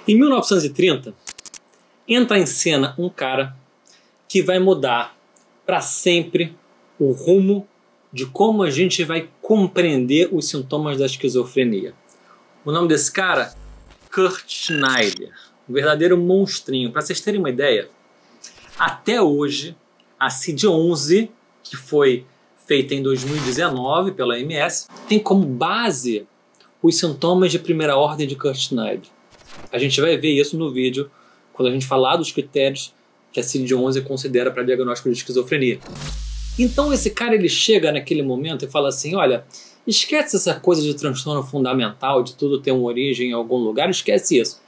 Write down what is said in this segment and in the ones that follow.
Em 1930, entra em cena um cara que vai mudar para sempre o rumo de como a gente vai compreender os sintomas da esquizofrenia. O nome desse cara? Kurt Schneider. Um verdadeiro monstrinho. Para vocês terem uma ideia, até hoje, a CID-11, que foi feita em 2019 pela OMS, tem como base os sintomas de primeira ordem de Kurt Schneider. A gente vai ver isso no vídeo, quando a gente falar dos critérios que a CID-11 considera para diagnóstico de esquizofrenia. Então esse cara, ele chega naquele momento e fala assim, olha, esquece essa coisa de transtorno fundamental, de tudo ter uma origem em algum lugar, esquece isso.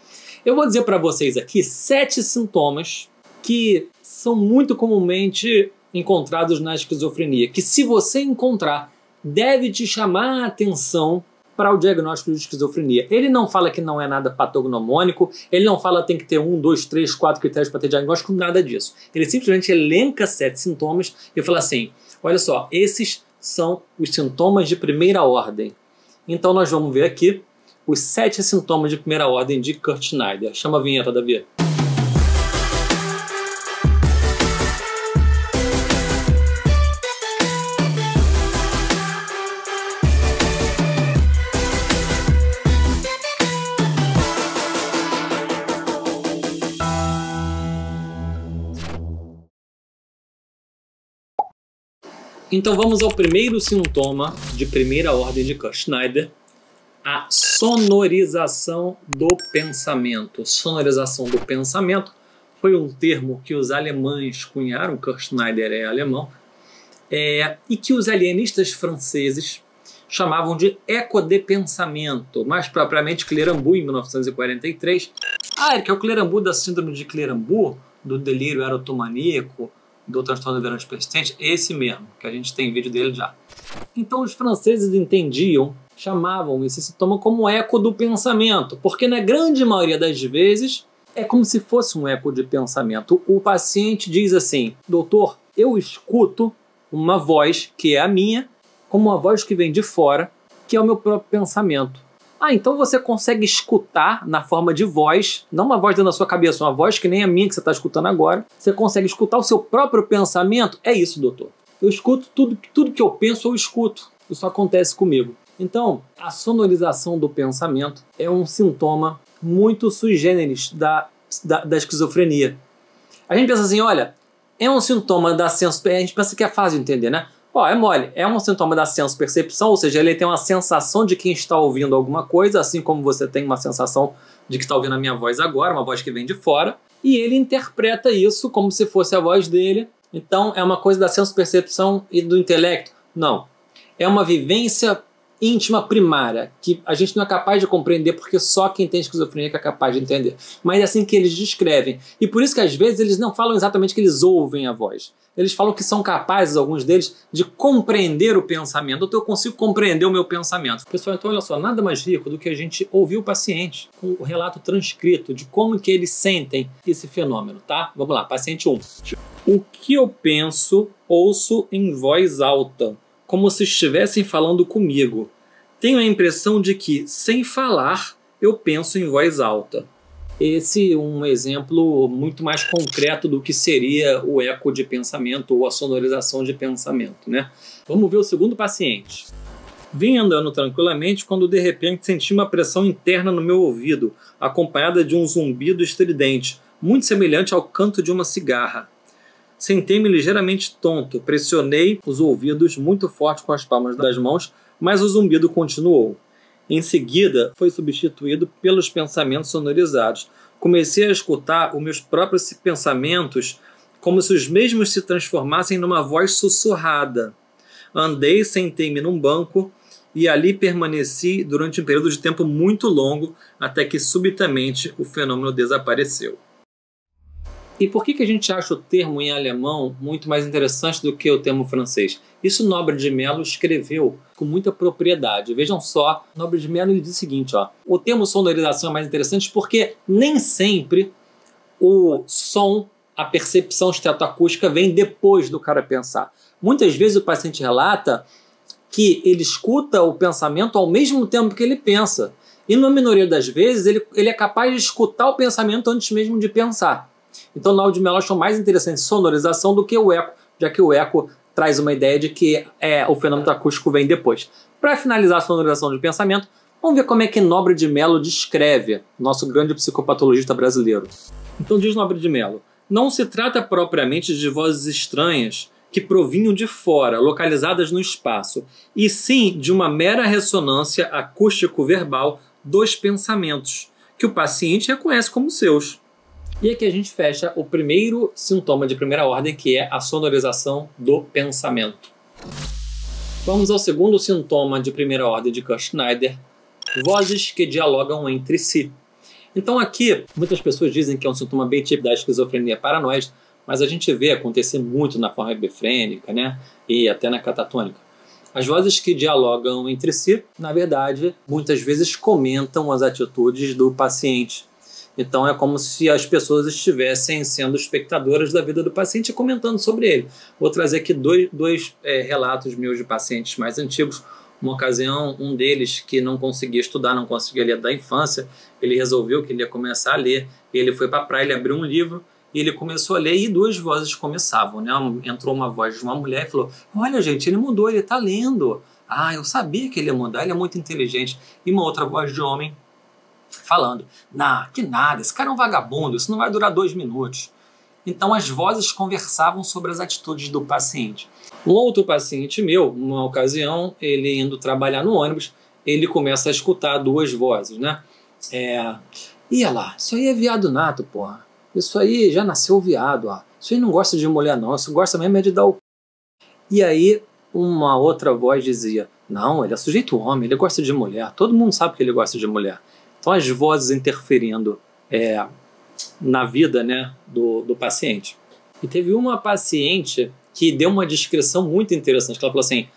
Eu vou dizer para vocês aqui 7 sintomas que são muito comumente encontrados na esquizofrenia, que se você encontrar, deve te chamar a atenção para o diagnóstico de esquizofrenia. Ele não fala que não é nada patognomônico, ele não fala que tem que ter 1, 2, 3, 4 critérios para ter diagnóstico, nada disso. Ele simplesmente elenca 7 sintomas e fala assim, olha só, esses são os sintomas de primeira ordem. Então nós vamos ver aqui os 7 sintomas de primeira ordem de Kurt Schneider. Chama a vinheta, Davi. Então vamos ao primeiro sintoma de primeira ordem de Kurt Schneider, a sonorização do pensamento. Sonorização do pensamento foi um termo que os alemães cunharam, Kurt Schneider é alemão, e que os alienistas franceses chamavam de eco de pensamento, mais propriamente Clérambault em 1943. Que é o Clérambault da síndrome de Clérambault, do delírio erotomaníaco, do transtorno delirante persistente, esse mesmo, que a gente tem vídeo dele já. Então os franceses entendiam, chamavam esse sintoma como eco do pensamento, porque na grande maioria das vezes é como se fosse um eco de pensamento. O paciente diz assim, doutor, eu escuto uma voz que é a minha, como uma voz que vem de fora, que é o meu próprio pensamento. Então você consegue escutar na forma de voz, não uma voz dentro da sua cabeça, uma voz que nem a minha que você está escutando agora. Você consegue escutar o seu próprio pensamento? É isso, doutor. Eu escuto tudo que eu penso, eu escuto. Isso acontece comigo. Então, a sonorização do pensamento é um sintoma muito sui generis da esquizofrenia. A gente pensa assim, olha, é um sintoma da senso-percepção, a gente pensa que é fácil de entender, né? É mole, é um sintoma da senso-percepção, ou seja, ele tem uma sensação de quem está ouvindo alguma coisa, assim como você tem uma sensação de que está ouvindo a minha voz agora, uma voz que vem de fora, e ele interpreta isso como se fosse a voz dele. Então é uma coisa da senso-percepção e do intelecto? Não. É uma vivência íntima primária, que a gente não é capaz de compreender porque só quem tem esquizofrenia é capaz de entender. Mas é assim que eles descrevem. E por isso que às vezes eles não falam exatamente que eles ouvem a voz. Eles falam que são capazes, alguns deles, de compreender o pensamento. Eu consigo compreender o meu pensamento. Pessoal, então olha só, nada mais rico do que a gente ouvir o paciente com o relato transcrito de como que eles sentem esse fenômeno, tá? Vamos lá, paciente 1. O que eu penso, ouço em voz alta, como se estivessem falando comigo. Tenho a impressão de que, sem falar, eu penso em voz alta. Esse é um exemplo muito mais concreto do que seria o eco de pensamento ou a sonorização de pensamento, né? Vamos ver o segundo paciente. Vim andando tranquilamente quando de repente senti uma pressão interna no meu ouvido, acompanhada de um zumbido estridente, muito semelhante ao canto de uma cigarra. Sentei-me ligeiramente tonto, pressionei os ouvidos muito forte com as palmas das mãos, mas o zumbido continuou. Em seguida, foi substituído pelos pensamentos sonorizados. Comecei a escutar os meus próprios pensamentos como se os mesmos se transformassem numa voz sussurrada. Andei, sentei-me num banco e ali permaneci durante um período de tempo muito longo até que subitamente o fenômeno desapareceu. E por que a gente acha o termo em alemão muito mais interessante do que o termo francês? Isso Nobre de Mello escreveu com muita propriedade. Vejam só, Nobre de Mello ele diz o seguinte, o termo sonorização é mais interessante porque nem sempre o som, a percepção estetoacústica vem depois do cara pensar. Muitas vezes o paciente relata que ele escuta o pensamento ao mesmo tempo que ele pensa. E na minoria das vezes ele é capaz de escutar o pensamento antes mesmo de pensar. Então na audiomelody eu acho mais interessante sonorização do que o eco, já que o eco traz uma ideia de que o fenômeno acústico vem depois. Para finalizar a sonorização de pensamento, vamos ver como é que Nobre de Mello descreve, nosso grande psicopatologista brasileiro. Então diz Nobre de Mello: não se trata propriamente de vozes estranhas que provinham de fora, localizadas no espaço, e sim de uma mera ressonância acústico-verbal dos pensamentos, que o paciente reconhece como seus. E aqui a gente fecha o primeiro sintoma de primeira ordem, que é a sonorização do pensamento. Vamos ao segundo sintoma de primeira ordem de Kurt-Schneider: vozes que dialogam entre si. Então aqui, muitas pessoas dizem que é um sintoma bem típico da esquizofrenia paranoide, mas a gente vê acontecer muito na forma hebefrênica, né? E até na catatônica. As vozes que dialogam entre si, na verdade, muitas vezes comentam as atitudes do paciente. Então é como se as pessoas estivessem sendo espectadoras da vida do paciente e comentando sobre ele. Vou trazer aqui dois relatos meus de pacientes mais antigos. Uma ocasião, um deles que não conseguia estudar, não conseguia ler da infância, ele resolveu que ele ia começar a ler. Ele foi para a praia, ele abriu um livro e ele começou a ler e duas vozes começavam, né? Entrou uma voz de uma mulher e falou: olha gente, ele mudou, ele está lendo. Ah, eu sabia que ele ia mudar, ele é muito inteligente. E uma outra voz de homem falando: nah, que nada, esse cara é um vagabundo, isso não vai durar 2 minutos. Então as vozes conversavam sobre as atitudes do paciente. Um outro paciente meu, numa ocasião, ele indo trabalhar no ônibus, ele começa a escutar duas vozes, né? Ia lá, isso aí é viado nato, porra. Isso aí já nasceu viado, ó. Isso aí não gosta de mulher não, isso gosta mesmo é de dar o... E aí uma outra voz dizia: não, ele é sujeito homem, ele gosta de mulher, todo mundo sabe que ele gosta de mulher. Então as vozes interferindo na vida, né, do paciente. E teve uma paciente que deu uma descrição muito interessante, que ela falou assim: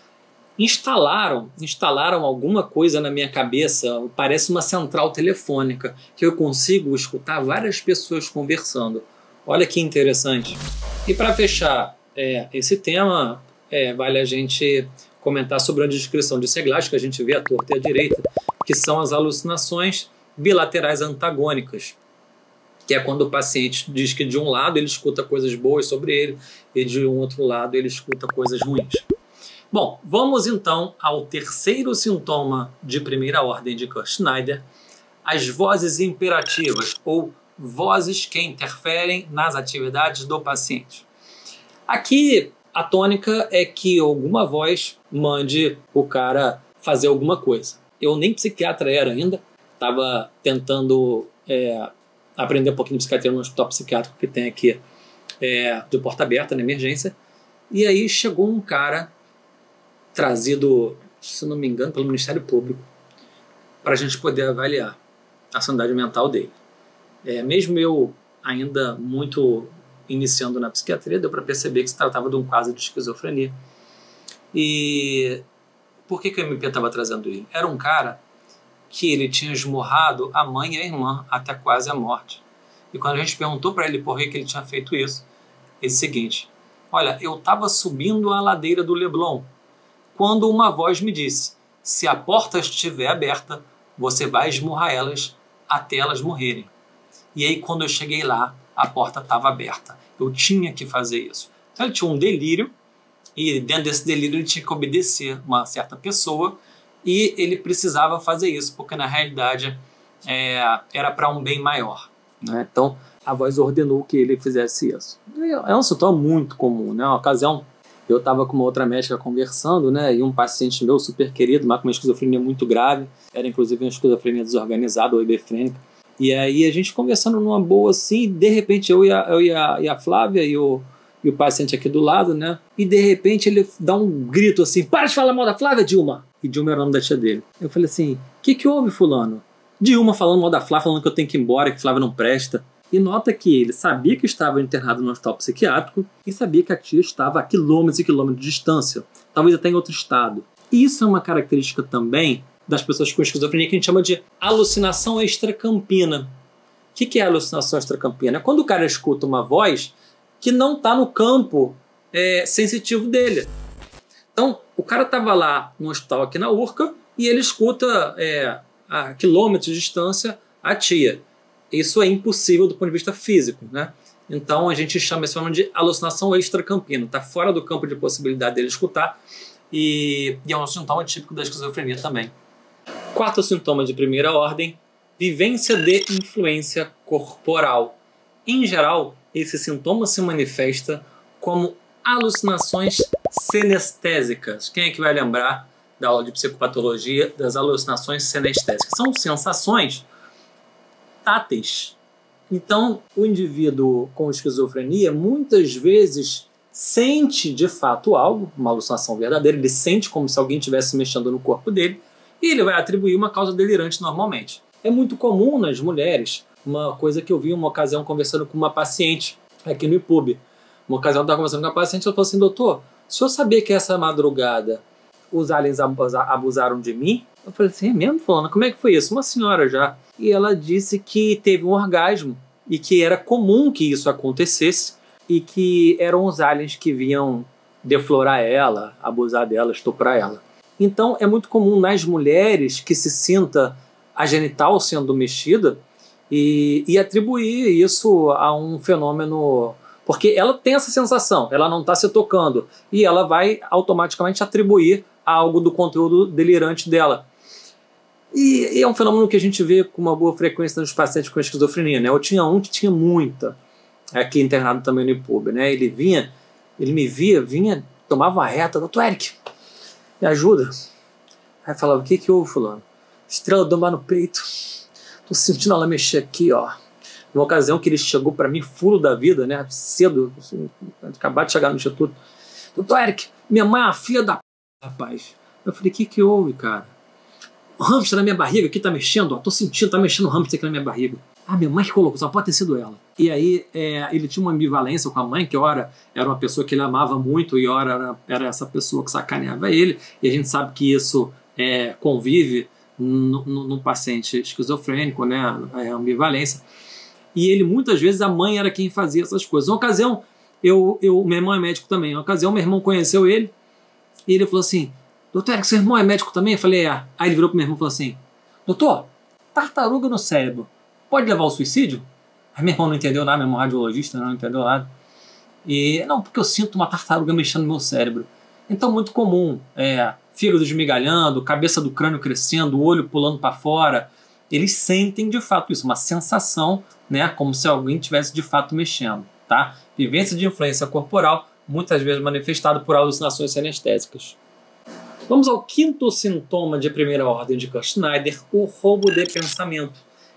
instalaram alguma coisa na minha cabeça, parece uma central telefônica, que eu consigo escutar várias pessoas conversando. Olha que interessante. E para fechar esse tema, vale a gente comentar sobre a descrição de Seglass, que a gente vê à torta e à direita, que são as alucinações bilaterais antagônicas, que é quando o paciente diz que de um lado ele escuta coisas boas sobre ele e de um outro lado ele escuta coisas ruins. Bom, vamos então ao terceiro sintoma de primeira ordem de Kurt-Schneider: as vozes imperativas, ou vozes que interferem nas atividades do paciente. Aqui a tônica é que alguma voz mande o cara fazer alguma coisa. Eu nem psiquiatra era ainda, estava tentando aprender um pouquinho de psiquiatria no hospital psiquiátrico que tem aqui de porta aberta na emergência. E aí chegou um cara trazido, se não me engano, pelo Ministério Público, para a gente poder avaliar a sanidade mental dele. Mesmo eu ainda muito iniciando na psiquiatria, deu para perceber que se tratava de um quadro de esquizofrenia. E por que o MP estava trazendo ele? Era um cara que ele tinha esmurrado a mãe e a irmã até quase a morte. E quando a gente perguntou para ele por que ele tinha feito isso, ele disse o seguinte: olha, eu estava subindo a ladeira do Leblon quando uma voz me disse: se a porta estiver aberta, você vai esmurrar elas até elas morrerem. E aí quando eu cheguei lá, a porta estava aberta. Eu tinha que fazer isso. Então ele tinha um delírio, e dentro desse delírio ele tinha que obedecer uma certa pessoa, e ele precisava fazer isso, porque na realidade era para um bem maior, né? Então a voz ordenou que ele fizesse isso. É um sintoma muito comum, né? Uma ocasião, eu estava com uma outra médica conversando, né? E um paciente meu super querido, mas com uma esquizofrenia muito grave, era inclusive uma esquizofrenia desorganizada ou hebefrênica. E aí a gente conversando numa boa assim, de repente eu e a Flávia e o paciente aqui do lado, né? E de repente ele dá um grito assim: para de falar mal da Flávia, Dilma! E Dilma era o nome da tia dele. Eu falei assim: o que houve, fulano? Dilma falando mal da Flávia, falando que eu tenho que ir embora, que Flávia não presta. E nota que ele sabia que estava internado no hospital psiquiátrico e sabia que a tia estava a quilômetros e quilômetros de distância, talvez até em outro estado. E isso é uma característica também das pessoas com esquizofrenia que a gente chama de alucinação extracampina. O que é alucinação extracampina? É quando o cara escuta uma voz que não está no campo sensitivo dele. Então, o cara estava lá no hospital aqui na Urca e ele escuta a quilômetros de distância a tia. Isso é impossível do ponto de vista físico, né? Então a gente chama esse fenômeno de alucinação extracampina, está fora do campo de possibilidade dele escutar e é um sintoma típico da esquizofrenia também. Quarto sintoma de primeira ordem, vivência de influência corporal. Em geral, esse sintoma se manifesta como alucinações senestésicas. Quem é que vai lembrar da aula de psicopatologia das alucinações senestésicas? São sensações táteis. Então, o indivíduo com esquizofrenia muitas vezes sente de fato algo, uma alucinação verdadeira, ele sente como se alguém estivesse mexendo no corpo dele e ele vai atribuir uma causa delirante normalmente. É muito comum nas mulheres, uma coisa que eu vi uma ocasião conversando com uma paciente aqui no IPUB. Uma ocasião eu estava conversando com uma paciente e ela falou assim: doutor, o senhor sabia que essa madrugada os aliens abusaram de mim? Eu falei assim: é mesmo, fulana? Como é que foi isso? Uma senhora já. E ela disse que teve um orgasmo e que era comum que isso acontecesse e que eram os aliens que vinham deflorar ela, abusar dela, estuprar ela. Então é muito comum nas mulheres que se sinta a genital sendo mexida e atribuir isso a um fenômeno, porque ela tem essa sensação, ela não está se tocando e ela vai automaticamente atribuir a algo do conteúdo delirante dela. E é um fenômeno que a gente vê com uma boa frequência nos pacientes com esquizofrenia, né? Eu tinha um que tinha muita, aqui internado também no IPUB, né? Ele me via, tomava uma reta: doutor Eric, me ajuda. Aí falava: o que houve, fulano? Estrela do mar no peito, tô sentindo ela mexer aqui, ó. Numa ocasião que ele chegou para mim fulo da vida, né? Cedo, assim, acabar de chegar no instituto: doutor Eric, minha mãe é uma filha da p, rapaz. Eu falei: o que houve, cara? O hamster na minha barriga aqui tá mexendo, ó. Tô sentindo, tá mexendo o hamster aqui na minha barriga. Ah, minha mãe que colocou, só pode ter sido ela. E aí ele tinha uma ambivalência com a mãe, que ora era uma pessoa que ele amava muito e ora era essa pessoa que sacaneava ele. E a gente sabe que isso convive no paciente esquizofrênico, né? A ambivalência. E ele, muitas vezes, a mãe era quem fazia essas coisas. Uma ocasião, meu irmão é médico também. Uma ocasião, meu irmão conheceu ele e ele falou assim: doutor Eric, seu irmão é médico também? Eu falei: é. Aí ele virou pro meu irmão e falou assim: doutor, tartaruga no cérebro pode levar ao suicídio? Aí meu irmão não entendeu nada, meu irmão radiologista não entendeu nada. E não, porque eu sinto uma tartaruga mexendo no meu cérebro. Então, muito comum, fígado esmigalhando, cabeça do crânio crescendo, o olho pulando para fora. Eles sentem de fato isso, uma sensação, né, como se alguém estivesse de fato mexendo, tá? Vivência de influência corporal, muitas vezes manifestado por alucinações senestésicas. Vamos ao quinto sintoma de primeira ordem de Kurt Schneider, o roubo de pensamento.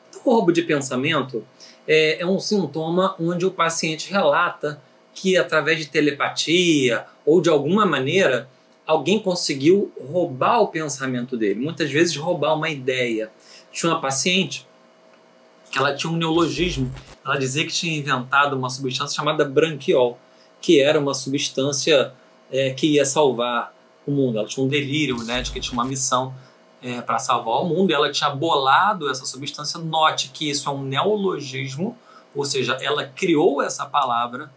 Então, o roubo de pensamento é um sintoma onde o paciente relata que, através de telepatia ou de alguma maneira, alguém conseguiu roubar o pensamento dele, muitas vezes roubar uma ideia. Tinha uma paciente que ela tinha um neologismo, ela dizia que tinha inventado uma substância chamada branquiol, que era uma substância que ia salvar o mundo. Ela tinha um delírio, né, de que tinha uma missão para salvar o mundo, e ela tinha bolado essa substância. Note que isso é um neologismo, ou seja, ela criou essa palavra.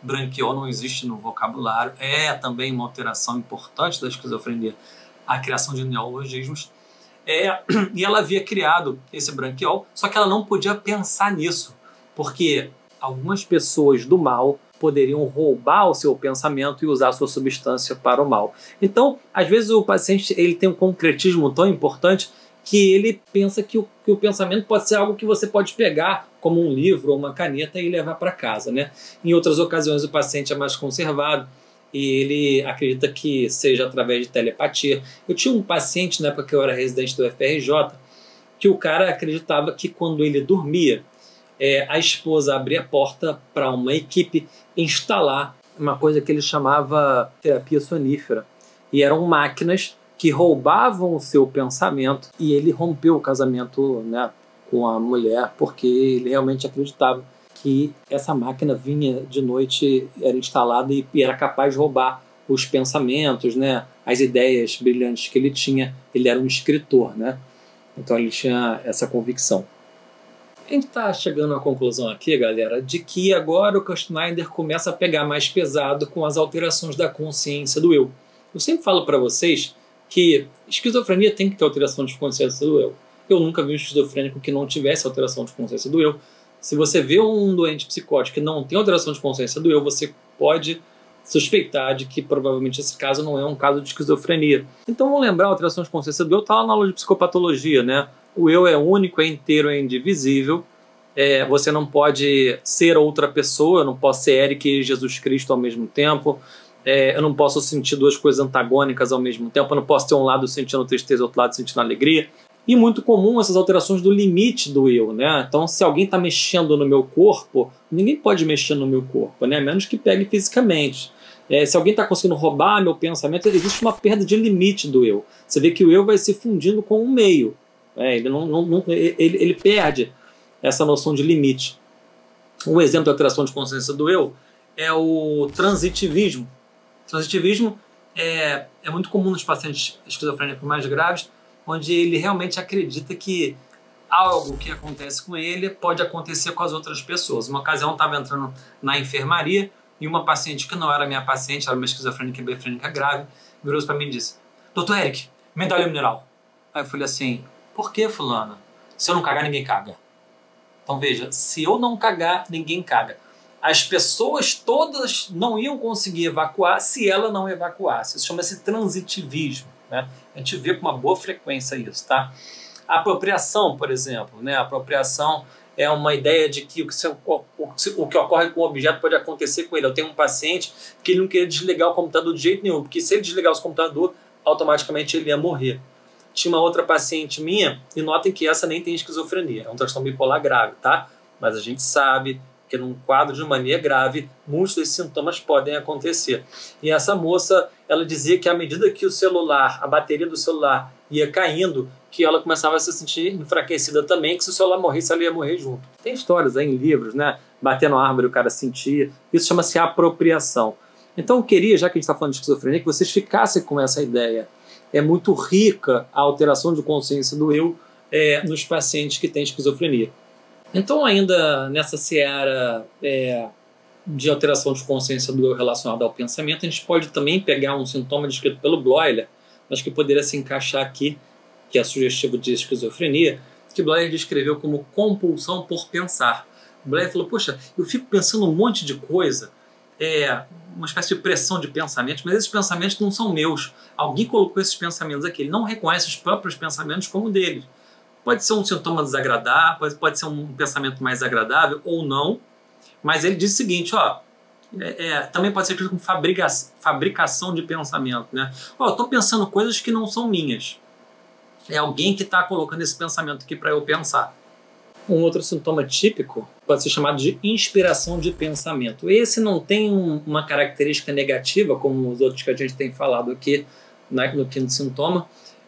Branquiol não existe no vocabulário, é também uma alteração importante da esquizofrenia, a criação de neologismos. E ela havia criado esse branquiol, só que ela não podia pensar nisso, porque algumas pessoas do mal poderiam roubar o seu pensamento e usar a sua substância para o mal. Então, às vezes o paciente ele tem um concretismo tão importante que ele pensa que o pensamento pode ser algo que você pode pegar, como um livro ou uma caneta, e levar para casa, né? Em outras ocasiões o paciente é mais conservado e ele acredita que seja através de telepatia. Eu tinha um paciente, na época que eu era residente do FRJ, que o cara acreditava que quando ele dormia, a esposa abria a porta para uma equipe instalar uma coisa que ele chamava terapia sonífera. E eram máquinas que roubavam o seu pensamento, e ele rompeu o casamento, né, com a mulher porque ele realmente acreditava que essa máquina vinha de noite, era instalada e era capaz de roubar os pensamentos, né, as ideias brilhantes que ele tinha. Ele era um escritor, né? Então ele tinha essa convicção. A gente está chegando à conclusão aqui, galera, de que agora o Kurt Schneider começa a pegar mais pesado com as alterações da consciência do eu. Eu sempre falo para vocês que esquizofrenia tem que ter alteração de consciência do eu. eu nunca vi um esquizofrênico que não tivesse alteração de consciência do eu. Se você vê um doente psicótico que não tem alteração de consciência do eu, você pode suspeitar de que provavelmente esse caso não é um caso de esquizofrenia. Então vamos lembrar, a alteração de consciência do eu está lá na aula de psicopatologia, né? O eu é único, é inteiro, é indivisível. Você não pode ser outra pessoa, eu não posso ser Eric e Jesus Cristo ao mesmo tempo. Eu não posso sentir duas coisas antagônicas ao mesmo tempo. Eu não posso ter um lado sentindo tristeza e outro lado sentindo alegria. E muito comum essas alterações do limite do eu, né? Então, se alguém está mexendo no meu corpo, ninguém pode mexer no meu corpo, né? Menos que pegue fisicamente. Se alguém está conseguindo roubar meu pensamento, existe uma perda de limite do eu. Você vê que o eu vai se fundindo com o meio. Ele perde essa noção de limite. Um exemplo de alteração de consciência do eu é o transitivismo. Transitivismo é muito comum nos pacientes esquizofrênicos mais graves, onde ele realmente acredita que algo que acontece com ele pode acontecer com as outras pessoas. Uma ocasião eu estava entrando na enfermaria e uma paciente que não era minha paciente, era uma esquizofrênica e bifrênica grave, virou para mim e disse: Dr. Eric, medalha mineral. Aí eu falei assim: por que, fulana? Se eu não cagar, ninguém caga. Então veja, se eu não cagar, ninguém caga. As pessoas todas não iam conseguir evacuar se ela não evacuasse. Isso chama-se transitivismo, né? A gente vê com uma boa frequência isso, tá? A apropriação, por exemplo, né? A apropriação é uma ideia de que o que ocorre com o objeto pode acontecer com ele. Eu tenho um paciente que ele não queria desligar o computador de jeito nenhum, porque se ele desligasse o computador, automaticamente ele ia morrer. Tinha uma outra paciente minha, e notem que essa nem tem esquizofrenia, é um transtorno bipolar grave, tá? Mas a gente sabe que num quadro de mania grave, muitos desses sintomas podem acontecer. E essa moça, ela dizia que à medida que o celular, a bateria do celular ia caindo, que ela começava a se sentir enfraquecida também, que se o celular morresse, ela ia morrer junto. Tem histórias aí em livros, né? Batendo a árvore, o cara sentia. Isso chama-se apropriação. Então eu queria, já que a gente está falando de esquizofrenia, que vocês ficassem com essa ideia. É muito rica a alteração de consciência do eu nos pacientes que têm esquizofrenia. Então, ainda nessa seara de alteração de consciência do eu relacionado ao pensamento, a gente pode também pegar um sintoma descrito pelo Bloiler, mas que poderia se encaixar aqui, que é sugestivo de esquizofrenia, que Bloiler descreveu como compulsão por pensar. Bloiler falou: poxa, eu fico pensando um monte de coisa, uma espécie de pressão de pensamentos, mas esses pensamentos não são meus. Alguém colocou esses pensamentos aqui, ele não reconhece os próprios pensamentos como deles. Pode ser um sintoma desagradável, pode ser um pensamento mais agradável ou não, mas ele diz o seguinte, também pode ser como fabricação de pensamento, né? Eu estou pensando coisas que não são minhas. É alguém que está colocando esse pensamento aqui para eu pensar. Um outro sintoma típico pode ser chamado de inspiração de pensamento. Esse não tem uma característica negativa, como os outros que a gente tem falado aqui no quinto sintoma,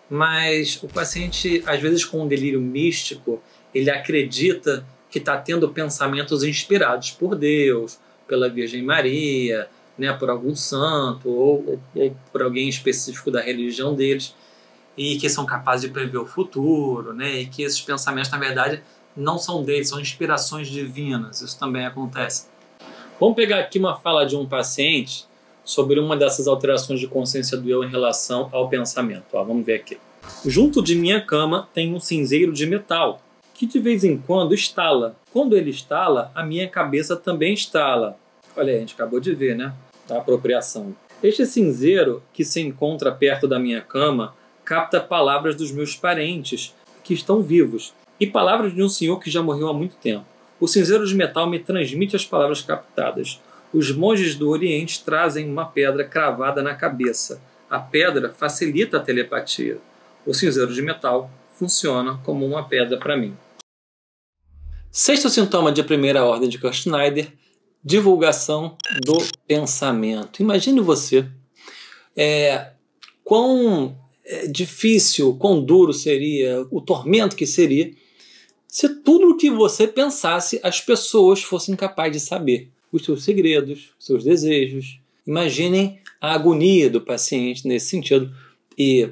mas o paciente, às vezes com um delírio místico, ele acredita que está tendo pensamentos inspirados por Deus, pela Virgem Maria, né, por algum santo ou por alguém específico da religião deles, e que são capazes de prever o futuro, né, e que esses pensamentos, na verdade, não são deles, são inspirações divinas. Isso também acontece. Vamos pegar aqui uma fala de um paciente sobre uma dessas alterações de consciência do eu em relação ao pensamento. Vamos ver aqui. Junto de minha cama tem um cinzeiro de metal, que de vez em quando estala. Quando ele estala, a minha cabeça também estala. Olha aí, a gente acabou de ver, né? A apropriação. Este cinzeiro, que se encontra perto da minha cama, capta palavras dos meus parentes, que estão vivos, e palavras de um senhor que já morreu há muito tempo. O cinzeiro de metal me transmite as palavras captadas. Os monges do Oriente trazem uma pedra cravada na cabeça. A pedra facilita a telepatia. O cinzeiro de metal funciona como uma pedra para mim. Sexto sintoma de primeira ordem de Kurt-Schneider: divulgação do pensamento. Imagine você quão difícil, quão duro seria, o tormento que seria se tudo o que você pensasse as pessoas fossem capazes de saber. Os seus segredos, os seus desejos. Imaginem a agonia do paciente nesse sentido. E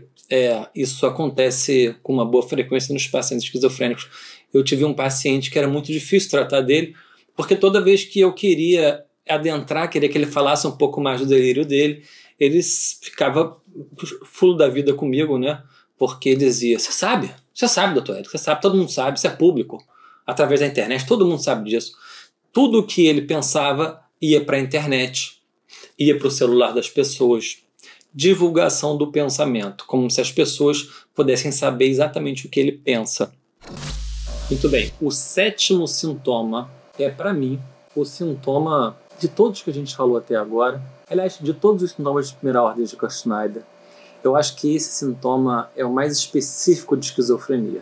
isso acontece com uma boa frequência nos pacientes esquizofrênicos. Eu tive um paciente que era muito difícil tratar dele, porque toda vez que eu queria adentrar, queria que ele falasse um pouco mais do delírio dele, ele ficava fulo da vida comigo, né? Porque ele dizia: você sabe? Você sabe, doutor Érico, você sabe, todo mundo sabe, isso é público. Através da internet, todo mundo sabe disso. Tudo que ele pensava ia para a internet, ia para o celular das pessoas. Divulgação do pensamento, como se as pessoas pudessem saber exatamente o que ele pensa. Muito bem, o 7º sintoma é, para mim, o sintoma de todos que a gente falou até agora. Aliás, de todos os sintomas de primeira ordem de Kurzschneider, eu acho que esse sintoma é o mais específico de esquizofrenia.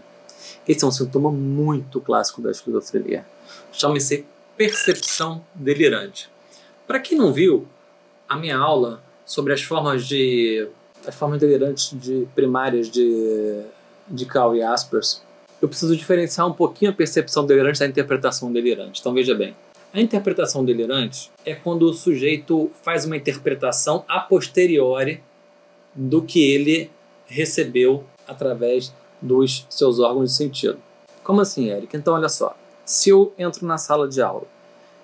Esse é um sintoma muito clássico da esquizofrenia. Chama-se percepção delirante. Para quem não viu, a minha aula sobre as formas delirantes primárias de Cal e Jaspers, eu preciso diferenciar um pouquinho a percepção delirante da interpretação delirante. Então veja bem, a interpretação delirante é quando o sujeito faz uma interpretação a posteriori do que ele recebeu através dos seus órgãos de sentido. Como assim, Eric? Então olha só, se eu entro na sala de aula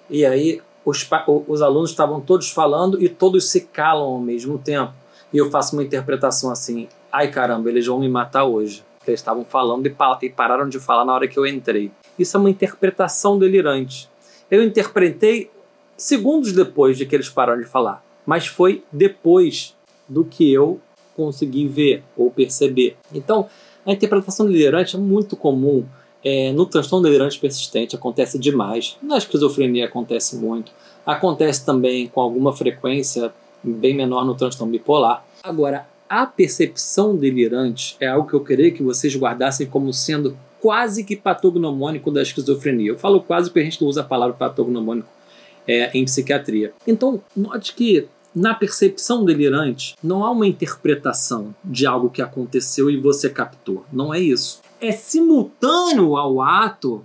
e aí os alunos estavam todos falando e todos se calam ao mesmo tempo, e eu faço uma interpretação assim: ai caramba, eles vão me matar hoje. Eles estavam falando e pararam de falar na hora que eu entrei. Isso é uma interpretação delirante. Eu interpretei segundos depois de que eles pararam de falar, mas foi depois do que eu consegui ver ou perceber. Então, a interpretação delirante é muito comum. No transtorno delirante persistente acontece demais, na esquizofrenia acontece muito, acontece também com alguma frequência bem menor no transtorno bipolar. Agora, a percepção delirante é algo que eu queria que vocês guardassem como sendo quase que patognomônico da esquizofrenia. Eu falo quase porque a gente não usa a palavra patognomônico em psiquiatria. Então, note que na percepção delirante não há uma interpretação de algo que aconteceu e você captou. Não é isso. É simultâneo ao ato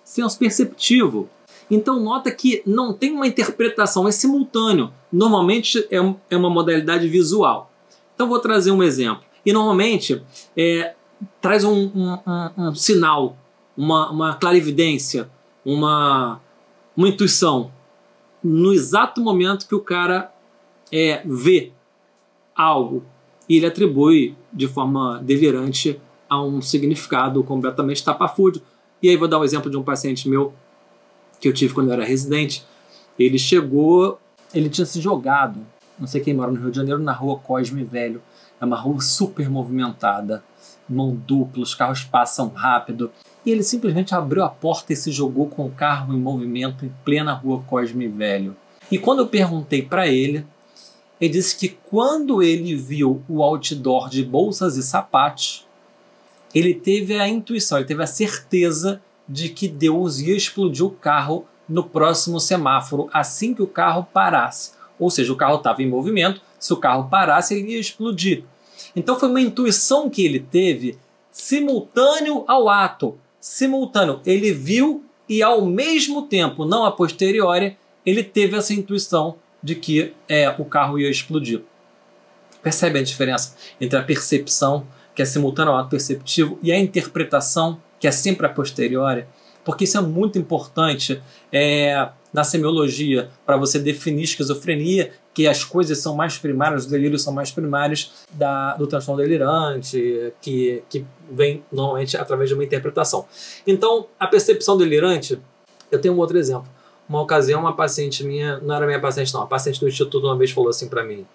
senso perceptivo. Então nota que não tem uma interpretação, é simultâneo. Normalmente é uma modalidade visual. Então vou trazer um exemplo. E normalmente traz um sinal, uma clarividência, uma intuição. No exato momento que o cara vê algo e ele atribui de forma delirante a um significado completamente estapafúrdio. E aí vou dar um exemplo de um paciente meu que eu tive quando eu era residente. Ele chegou, ele tinha se jogado, não sei quem mora no Rio de Janeiro, na rua Cosme Velho. É uma rua super movimentada, mão dupla, os carros passam rápido. E ele simplesmente abriu a porta e se jogou com o carro em movimento em plena rua Cosme Velho. E quando eu perguntei para ele, ele disse que quando ele viu o outdoor de bolsas e sapatos, ele teve a intuição, ele teve a certeza de que Deus ia explodir o carro no próximo semáforo assim que o carro parasse. Ou seja, o carro estava em movimento, se o carro parasse, ele ia explodir. Então foi uma intuição que ele teve simultâneo ao ato. Simultâneo. Ele viu e ao mesmo tempo, não a posteriori, ele teve essa intuição de que o carro ia explodir. Percebe a diferença entre a percepção, que é simultânea ao ato perceptivo, e a interpretação, que é sempre a posteriori? Porque isso é muito importante na semiologia, para você definir esquizofrenia, que as coisas são mais primárias, os delírios são mais primários do transtorno delirante, que vem normalmente através de uma interpretação. Então, a percepção delirante, eu tenho um outro exemplo. Uma ocasião, uma paciente minha, não era minha paciente não, a paciente do instituto uma vez falou assim para mim: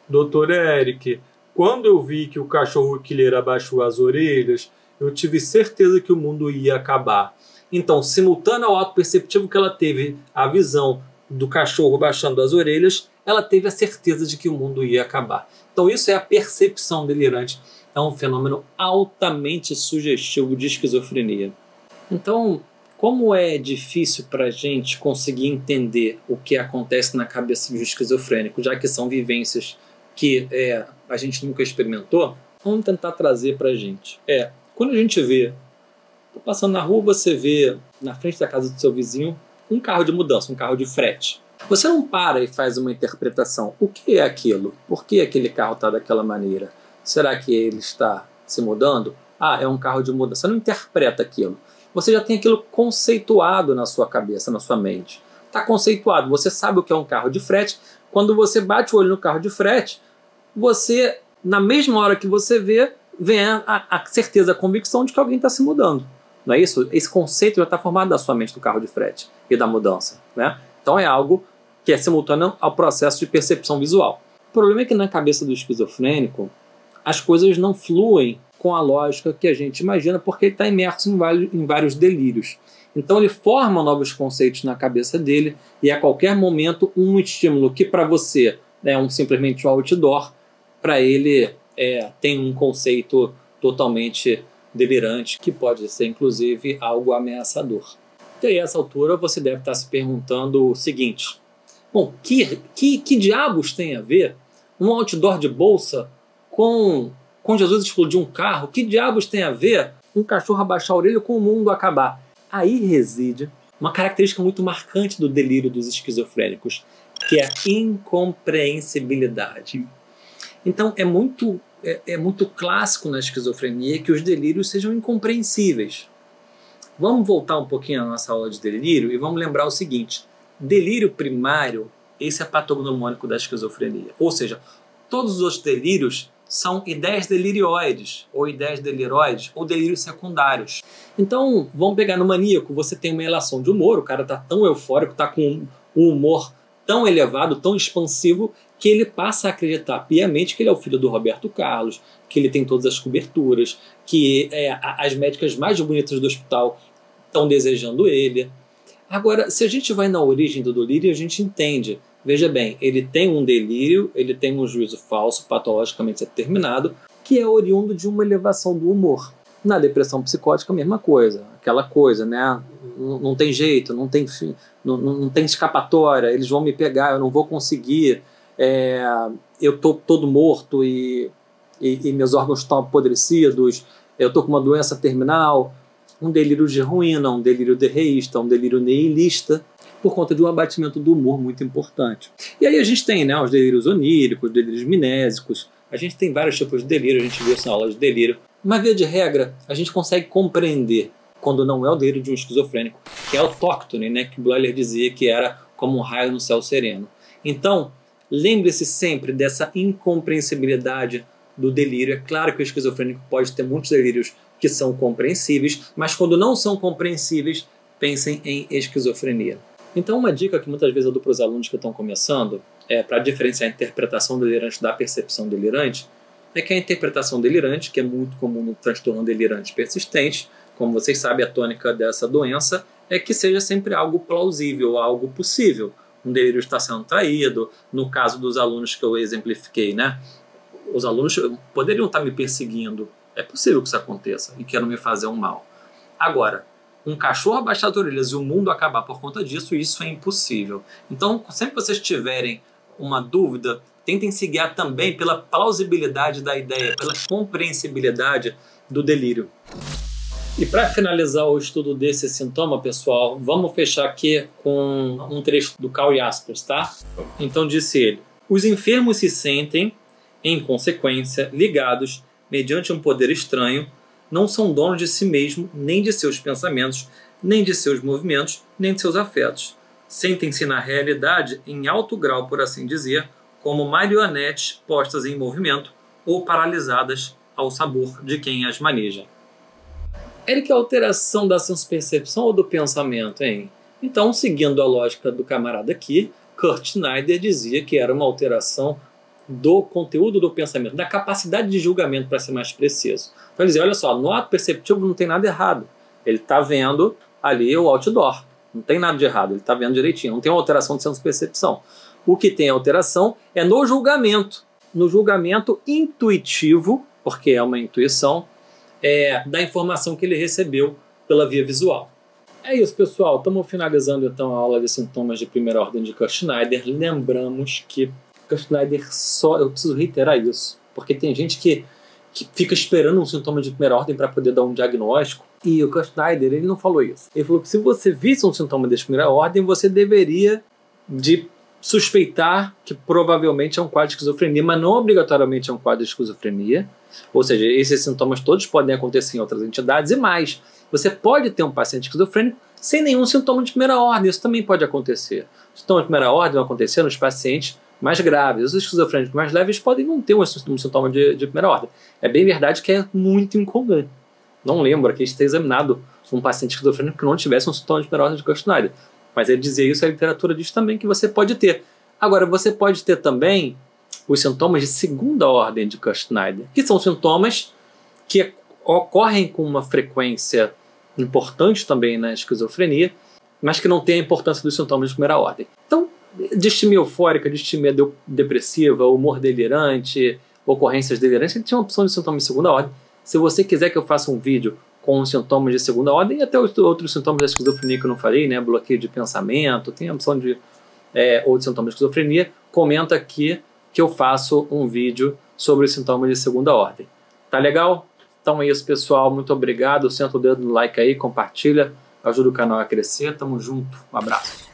Dr. Eric, quando eu vi que o cachorro killer abaixou as orelhas, eu tive certeza que o mundo ia acabar. Então, simultâneo ao ato perceptivo que ela teve a visão do cachorro baixando as orelhas, ela teve a certeza de que o mundo ia acabar. Então isso é a percepção delirante. É um fenômeno altamente sugestivo de esquizofrenia. Então, como é difícil para a gente conseguir entender o que acontece na cabeça do esquizofrênico, já que são vivências que a gente nunca experimentou, vamos tentar trazer para a gente. Quando a gente vê, passando na rua, você vê na frente da casa do seu vizinho um carro de mudança, um carro de frete. Você não para e faz uma interpretação. O que é aquilo? Por que aquele carro está daquela maneira? Será que ele está se mudando? É um carro de mudança. Você não interpreta aquilo. Você já tem aquilo conceituado na sua cabeça, na sua mente. Está conceituado. Você sabe o que é um carro de frete. Quando você bate o olho no carro de frete, você, na mesma hora que você vê, vem a certeza, a convicção de que alguém está se mudando. Não é isso? Esse conceito já está formado na sua mente do carro de frete e da mudança, né? Então é algo que é simultâneo ao processo de percepção visual. O problema é que na cabeça do esquizofrênico as coisas não fluem com a lógica que a gente imagina, porque ele está imerso em vários delírios. Então ele forma novos conceitos na cabeça dele e a qualquer momento um estímulo que para você é simplesmente um outdoor, para ele tem um conceito totalmente delirante, que pode ser inclusive algo ameaçador. E aí, a essa altura você deve estar se perguntando o seguinte: bom, que diabos tem a ver um outdoor de bolsa com Jesus explodir um carro? Que diabos tem a ver um cachorro abaixar a orelha com o mundo acabar? Aí reside uma característica muito marcante do delírio dos esquizofrênicos, que é a incompreensibilidade. Então é muito clássico na esquizofrenia que os delírios sejam incompreensíveis. Vamos voltar um pouquinho à nossa aula de delírio e vamos lembrar o seguinte: delírio primário, esse é patognomônico da esquizofrenia. Ou seja, todos os outros delírios são ideias delirioides, ou ideias deliroides, ou delírios secundários. Então, vamos pegar no maníaco, você tem uma relação de humor, o cara está tão eufórico, está com um humor tão elevado, tão expansivo, que ele passa a acreditar piamente que ele é o filho do Roberto Carlos, que ele tem todas as coberturas, que as médicas mais bonitas do hospital estão desejando ele. Agora, se a gente vai na origem do delírio, a gente entende. Veja bem, ele tem um delírio, ele tem um juízo falso, patologicamente determinado, que é oriundo de uma elevação do humor. Na depressão psicótica, a mesma coisa. Aquela coisa, né? Não tem jeito, não tem fim, não tem escapatória, eles vão me pegar, eu não vou conseguir, eu estou todo morto e meus órgãos estão apodrecidos, eu estou com uma doença terminal. Um delírio de ruína, um delírio derreísta, um delírio nihilista, por conta de um abatimento do humor muito importante. E aí a gente tem, né, os delírios oníricos, delírios minésicos, a gente tem vários tipos de delírio, a gente viu isso na aula de delírio. Mas, via de regra, a gente consegue compreender quando não é o delírio de um esquizofrênico, que é autóctone, né, que Bleuler dizia que era como um raio no céu sereno. Então, lembre-se sempre dessa incompreensibilidade do delírio. É claro que o esquizofrênico pode ter muitos delírios que são compreensíveis, mas quando não são compreensíveis, pensem em esquizofrenia. Então, uma dica que muitas vezes eu dou para os alunos que estão começando, para diferenciar a interpretação delirante da percepção delirante, é que a interpretação delirante, que é muito comum no transtorno delirante persistente, como vocês sabem, a tônica dessa doença é que seja sempre algo plausível, algo possível. Um delírio está sendo traído, no caso dos alunos que eu exemplifiquei, né? Os alunos poderiam estar me perseguindo. É possível que isso aconteça e queiram me fazer um mal. Agora, um cachorro abaixar as orelhas e o mundo acabar por conta disso, isso é impossível. Então, sempre que vocês tiverem uma dúvida, tentem se guiar também pela plausibilidade da ideia, pela compreensibilidade do delírio. E para finalizar o estudo desse sintoma, pessoal, vamos fechar aqui com um trecho do Karl Jaspers, tá? Então disse ele: os enfermos se sentem, em consequência, ligados mediante um poder estranho, não são donos de si mesmo, nem de seus pensamentos, nem de seus movimentos, nem de seus afetos. Sentem-se na realidade em alto grau, por assim dizer, como marionetes postas em movimento ou paralisadas ao sabor de quem as maneja. Eric, a alteração da senso-percepção ou do pensamento, hein? Então, seguindo a lógica do camarada aqui, Kurt Schneider dizia que era uma alteração do conteúdo do pensamento, da capacidade de julgamento, para ser mais preciso. Então ele dizia, olha só, no ato perceptivo não tem nada errado. Ele está vendo ali o outdoor. Não tem nada de errado, ele está vendo direitinho. Não tem uma alteração de senso-percepção. O que tem alteração é no julgamento. No julgamento intuitivo, porque é uma intuição, da informação que ele recebeu pela via visual. É isso, pessoal. Estamos finalizando então a aula de sintomas de primeira ordem de Kurt Schneider. Lembramos que Kurt Schneider eu preciso reiterar isso, porque tem gente que fica esperando um sintoma de primeira ordem para poder dar um diagnóstico, e o Kurt Schneider, ele não falou isso. Ele falou que se você visse um sintoma de primeira ordem, você deveria de suspeitar que provavelmente é um quadro de esquizofrenia, mas não obrigatoriamente é um quadro de esquizofrenia. Ou seja, esses sintomas todos podem acontecer em outras entidades, e mais, você pode ter um paciente esquizofrênico sem nenhum sintoma de primeira ordem. Isso também pode acontecer. Sintomas de primeira ordem vão acontecer nos pacientes mais graves. Os esquizofrênicos mais leves podem não ter um sintoma de primeira ordem. É bem verdade que é muito incomum. Não lembro aqui de ter examinado um paciente esquizofrênico que não tivesse um sintoma de primeira ordem de Kurzschneider. Mas ele dizia isso, a literatura diz também que você pode ter. Agora, você pode ter também os sintomas de segunda ordem de Kurzschneider, que são sintomas que ocorrem com uma frequência importante também na esquizofrenia, mas que não tem a importância dos sintomas de primeira ordem. Então, distimia eufórica, distimia depressiva, humor delirante, ocorrências delirantes, ele tinha uma opção de sintomas de segunda ordem. Se você quiser que eu faça um vídeo com os sintomas de segunda ordem e até os outros sintomas da esquizofrenia que eu não falei, né, bloqueio de pensamento, tem a opção de outros sintomas de esquizofrenia, comenta aqui que eu faço um vídeo sobre os sintomas de segunda ordem. Tá legal? Então é isso, pessoal. Muito obrigado. Senta o dedo no like aí, compartilha, ajuda o canal a crescer. Tamo junto. Um abraço.